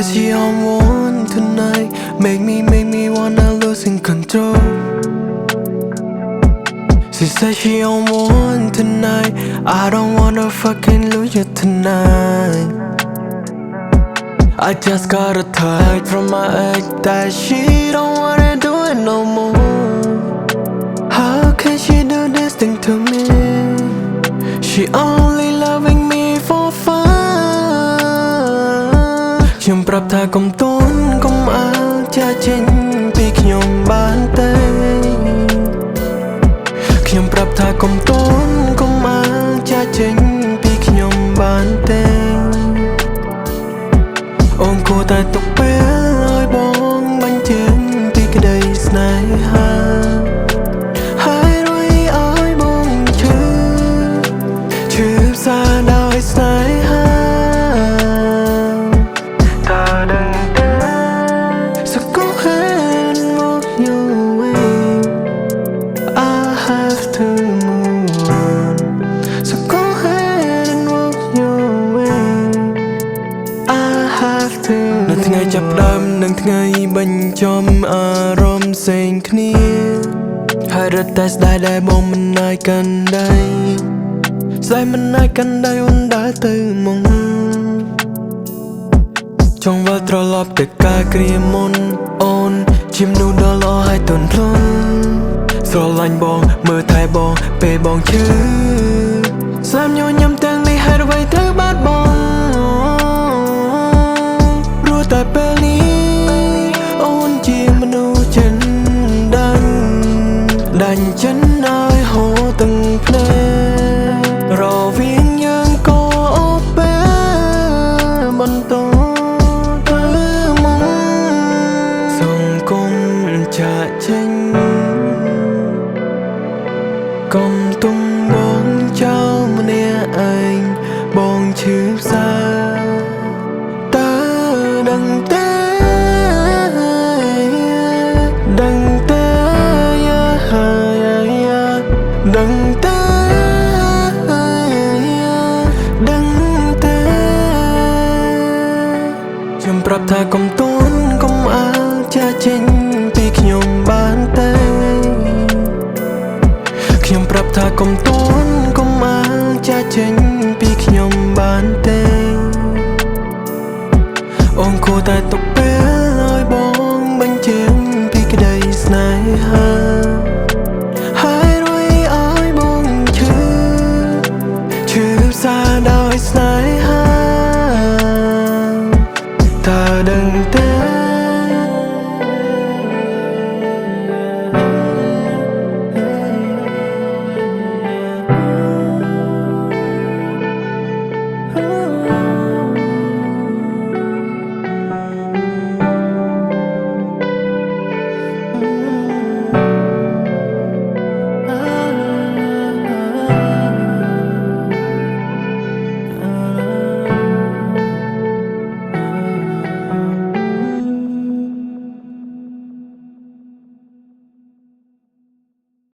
says she don't want tonight. Make me wanna losing control. She says she don't want tonight. I don't wanna fucking lose you tonight. I just got a text from my ex that she don't wanna do it no more. How can she do this thing to me? She only loving me for fun. ខ្ញុំប្រាប់ថាកុំទន់កុំអើចាចេញពីខ្ញុំបានទេខ្ញុំប្រាប់ថាកុំទន់កុំអើចាចេញពីខ្ញុំបានទេអូនគួរតែទុកពេលឲ្យបងបញ្ចេញពីក្តីស្នេហាហើយរួយឲ្យបងឈឺផ្សាដោយស្នេហានៅថ្ងៃចាប់ផ្ដើមនិងថ្ងៃបញ្ចប់អារម្មណ៍ផ្សេងគ្នាហើយរត់តែស្ដាយដែលបងមិនអាចកាន់ដៃស្ដាយមិនអាចកាន់ដៃអូនដើរទៅមុខចង់វិលត្រឡប់ទៅកាលគ្រាមុនអូនជាមនុស្សដ៏ល្អហើយទន់ភ្លន់ស្រឡាញ់បងមើលថែបងពេលបងឈឺស្លាប់ញញឹមទាំងនេះហេតុអ្វីត្រូវបាត់បង់តែពេលនេះអូនជាមនុស្សចិនដាច់ចិនឲ្យហូរទាំងភ្នែករវាងយើងក៏អូពេលបន្តទៅមុខសង្គមចាក់ចេញកុំទុំបងចោលម្នាក់ឯងបងឈឺផ្សាដឹងទេដឹងទេដឹងទេខ្ញុំប្រាប់ថាកុំទន់កុំអើចាចេញពីខ្ញុំបានទេខ្ញុំប្រាប់ថាកុំទន់កុំអើចាចេញពីខ្ញុំបានទេអូនគួរតែទុកពេលឲ្យបងបញ្ចេញពីក្តីស្នេហាហើយរួយឲ្យបងឈឺផ្សាដោយស្នេហាតើដឹងទេ